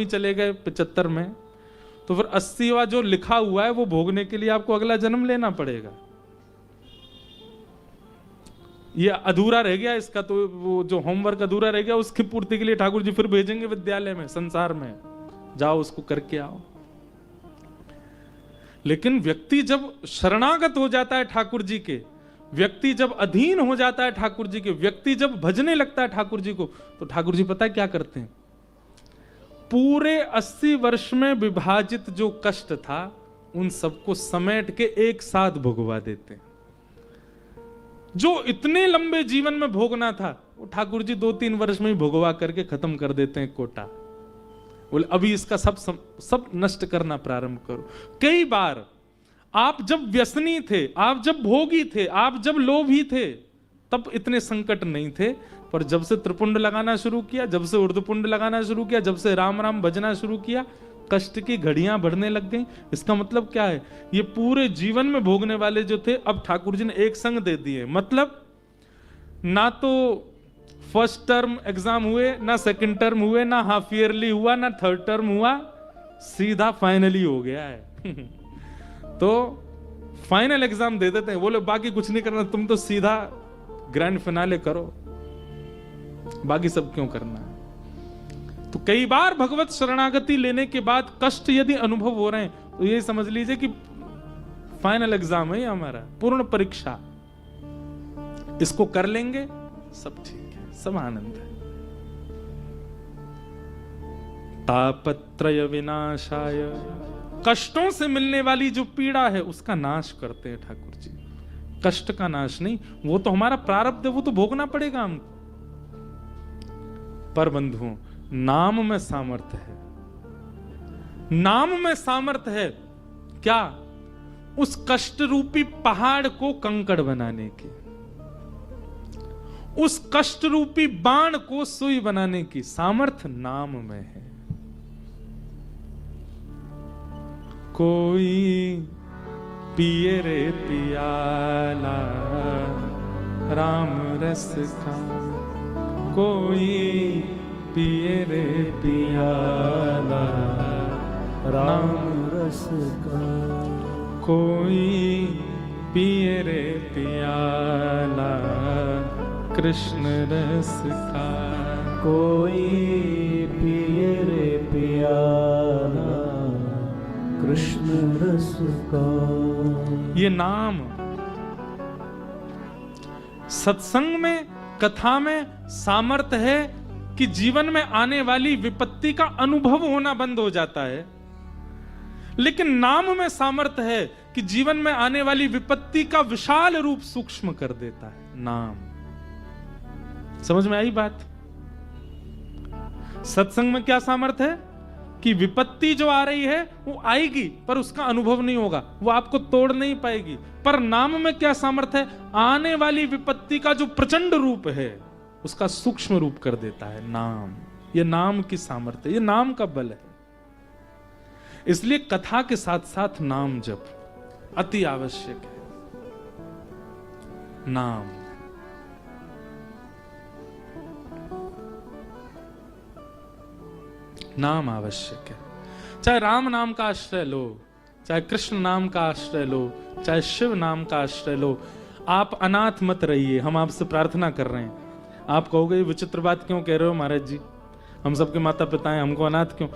चले गए 75 में, तो फिर 80वां जो लिखा हुआ है वो भोगने के लिए आपको अगला जन्म लेना पड़ेगा। ये अधूरा रह गया इसका, तो वो जो होमवर्क अधूरा रह गया उसकी पूर्ति के लिए ठाकुर जी फिर भेजेंगे विद्यालय में, संसार में, जाओ उसको करके आओ। लेकिन व्यक्ति जब शरणागत हो जाता है ठाकुर जी के, व्यक्ति जब अधीन हो जाता है ठाकुर जी के, व्यक्ति जब भजने लगता है ठाकुर जी को, तो ठाकुर जी पता है क्या करते हैं? पूरे 80 वर्ष में विभाजित जो कष्ट था उन सबको समेट के एक साथ भोगवा देते हैं। जो इतने लंबे जीवन में भोगना था वो ठाकुर जी 2-3 वर्ष में ही भोगवा करके खत्म कर देते हैं कोटा। बोले अभी इसका सब नष्ट करना प्रारंभ करो। कई बार आप जब व्यसनी थे, आप जब भोगी थे, आप जब लोभी थे, तब इतने संकट नहीं थे। पर जब से त्रिपुंड लगाना शुरू किया, जब से उर्दपुंड लगाना शुरू किया, जब से राम राम भजना शुरू किया, कष्ट की घड़ियां बढ़ने लग गई। इसका मतलब क्या है? ये पूरे जीवन में भोगने वाले जो थे अब ठाकुर जी ने एक संग दे दिए। मतलब ना तो फर्स्ट टर्म एग्जाम हुए, ना सेकंड टर्म हुए, ना हाफ ईयरली हुआ, ना थर्ड टर्म हुआ, सीधा फाइनली हो गया है। तो फाइनल एग्जाम दे देते हैं, बोले बाकी कुछ नहीं करना, तुम तो सीधा ग्रैंड फिनाले करो, बाकी सब क्यों करना है। तो कई बार भगवत शरणागति लेने के बाद कष्ट यदि अनुभव हो रहे हैं तो ये समझ लीजिए कि फाइनल एग्जाम है हमारा, पूर्ण परीक्षा। इसको कर लेंगे सब ठीक है, सब आनंद है। तापत्रय विनाशाय, कष्टों से मिलने वाली जो पीड़ा है उसका नाश करते हैं ठाकुर जी। कष्ट का नाश नहीं, वो तो हमारा प्रारब्ध है, वो तो भोगना पड़ेगा हमको। पर बंधुओं, नाम में सामर्थ्य है, नाम में सामर्थ्य है। क्या? उस कष्ट रूपी पहाड़ को कंकड़ बनाने की, उस कष्ट रूपी बाण को सुई बनाने की सामर्थ्य नाम में है। कोई पिए रे पियाला राम रस का, कोई पिए रे पियाला राम रस का, कोई पिए रे पियाला कृष्ण रस का, कोई पिए रे पियाला कृष्ण रस का। ये नाम सत्संग में, कथा में सामर्थ्य है कि जीवन में आने वाली विपत्ति का अनुभव होना बंद हो जाता है। लेकिन नाम में सामर्थ्य है कि जीवन में आने वाली विपत्ति का विशाल रूप सूक्ष्म कर देता है नाम। समझ में आई बात? सत्संग में क्या सामर्थ्य है कि विपत्ति जो आ रही है वो आएगी पर उसका अनुभव नहीं होगा, वो आपको तोड़ नहीं पाएगी। पर नाम में क्या सामर्थ्य है? आने वाली विपत्ति का जो प्रचंड रूप है उसका सूक्ष्म रूप कर देता है नाम। ये नाम की सामर्थ्य, ये नाम का बल है। इसलिए कथा के साथ साथ नाम जप अति आवश्यक है। नाम नाम आवश्यक है। चाहे राम नाम का आश्रय लो, चाहे कृष्ण नाम का आश्रय लो, चाहे शिव नाम का आश्रय लो। आप अनाथ मत रहिए, हम आपसे प्रार्थना कर रहे हैं। आप कहोगे ये विचित्र बात क्यों कह रहे हो महाराज जी, हम सबके माता पिता हैं, हमको अनाथ क्यों?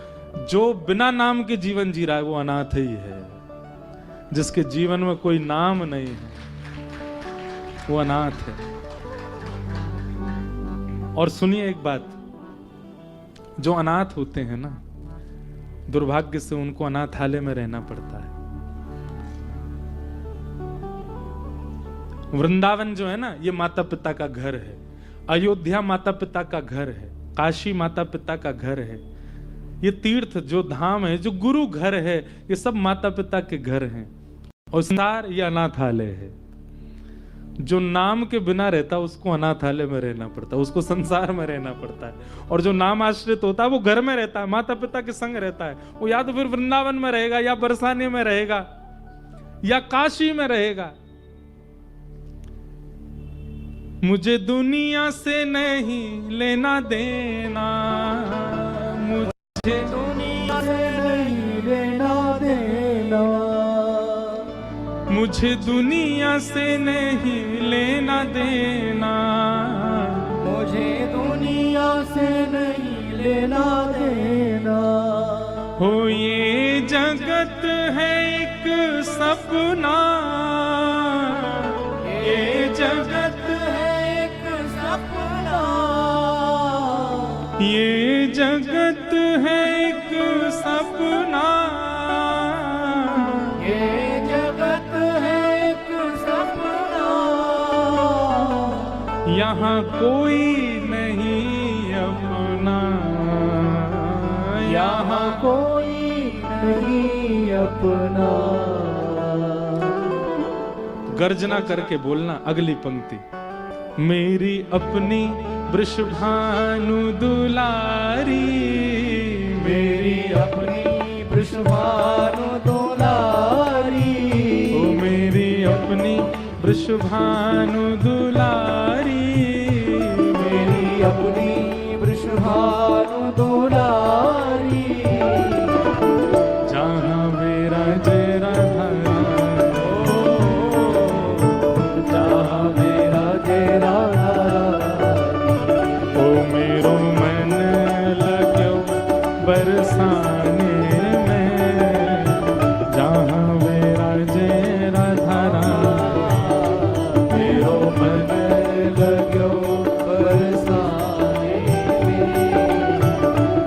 जो बिना नाम के जीवन जी रहा है वो अनाथ ही है। जिसके जीवन में कोई नाम नहीं है वो अनाथ है। और सुनिए एक बात, जो अनाथ होते हैं ना, दुर्भाग्य से उनको अनाथालय में रहना पड़ता है। वृंदावन जो है ना, ये माता पिता का घर है। अयोध्या माता पिता का घर है। काशी माता पिता का घर है। ये तीर्थ जो धाम है, जो गुरु घर है, ये सब माता पिता के घर हैं। और संसार ये अनाथालय है। जो नाम के बिना रहता है उसको अनाथालय में रहना पड़ता है, उसको संसार में रहना पड़ता है। और जो नाम आश्रित होता है वो घर में रहता है, माता पिता के संग रहता है। वो या तो फिर वृंदावन में रहेगा, या बरसाने में रहेगा, या काशी में रहेगा। मुझे दुनिया से नहीं लेना देना, मुझे दुनिया से नहीं लेना देना, मुझे दुनिया से नहीं लेना देना, मुझे दुनिया से नहीं लेना देना। हो ये जगत है एक सपना, ये जगत है एक सपना, ये जगत है एक सपना, ये जगत है एक सपना। यहाँ कोई नहीं अपना, यहाँ कोई नहीं अपना। गर्जना करके बोलना अगली पंक्ति। मेरी अपनी वृषभानु दुलारी, मेरी अपनी वृषभानु दुलारी, ओ मेरी अपनी वृषभानु दुलारी, मेरी अपनी वृषभानु दुलारी। जहाँ मेरा जेरा धरा, जहाँ मेरा तेरा ओ मेरो मन लाग्यो बरसाने में, जहाँ मेरा जेरा धरा, मेरो मन लाग्यो बरसाने में,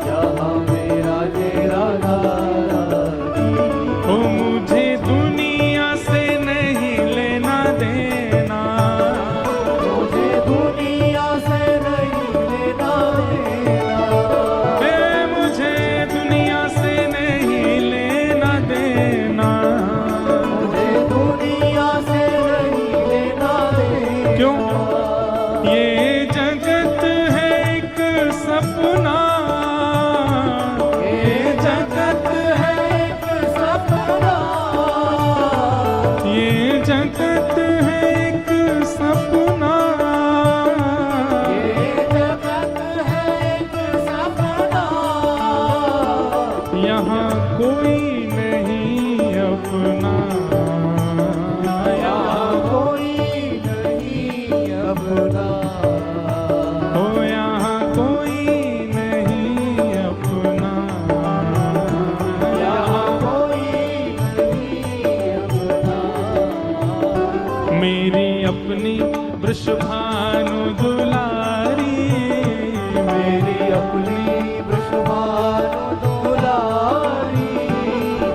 जहाँ मेरा तेरा ओ मुझे दुनिया से नहीं लेना देना, मुझे दुनिया से नहीं लेना देना, मुझे दुनिया से नहीं लेना देना। मुझे दुनिया से नहीं लेना देना। क्यों? ये जगत है एक सपना, ये जगत है एक सपना, ये जगत है एक सपना, ये जगत है एक सपना। यहाँ कोई नहीं अपना, यहाँ कोई नहीं अपना, हो यहाँ कोई नहीं अपना, यहाँ कोई नहीं अपना। मेरी अपनी वृषभानु दुलारी, मेरी अपनी वृषभानु दुलारी,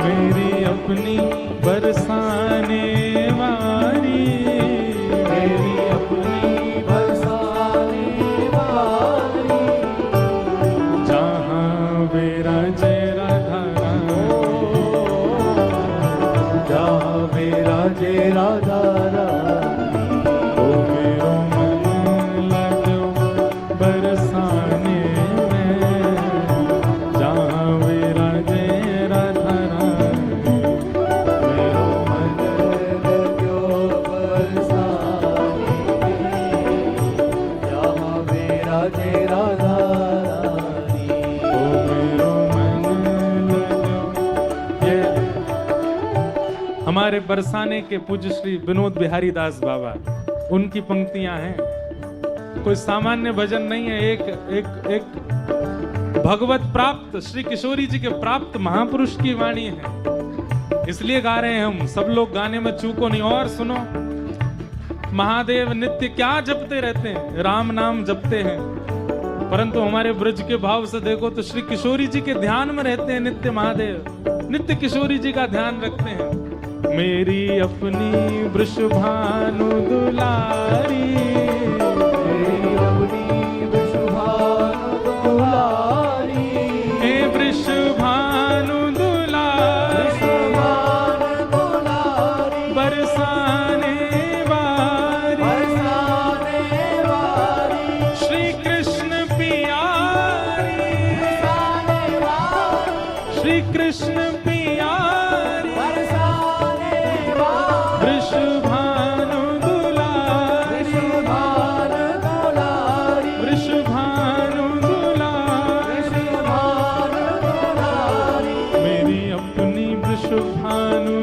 मेरी अपनी बरसाने वाली, मेरी अपनी बरसाने वाली। जहाँ मेरा जेरा धरा, जहाँ मेरा जेरा धारा, ओ मेरो मन लाग्यो बरसाने में, जहाँ मेरा जेरा धरा, मेरो मन लाग्यो बरसाने में, जहाँ मेरा जेरा धारी। ओ मेरो मन लाग्यो। ये हमारे बरसाने के पूज्य श्री विनोद बिहारी दास बाबा, उनकी पंक्तियां हैं। कोई सामान्य भजन नहीं है, एक भगवत प्राप्त श्री किशोरी जी के प्राप्त महापुरुष की वाणी है, इसलिए गा रहे हैं हम। सब लोग गाने में चूको नहीं। और सुनो, महादेव नित्य क्या जपते रहते हैं, राम नाम जपते हैं, परंतु हमारे ब्रज के भाव से देखो तो श्री किशोरी जी के ध्यान में रहते हैं नित्य महादेव, नित्य किशोरी जी का ध्यान रखते हैं। मेरी अपनी वृषभानु दुलारी, मेरी अपनी वृषभानु दुलारी, हे वृषभानु दुलारी, वृषभानु दुलारी, बरसाने वारी, बरसाने वारी, श्री कृष्ण पियारी, बरसाने वारी, श्री कृष्ण पियारी, बरसाने वारी, वृषभानु दुलारी, वृषभानु दुलारी, वृषभानु दुलारी, वृषभानु भानु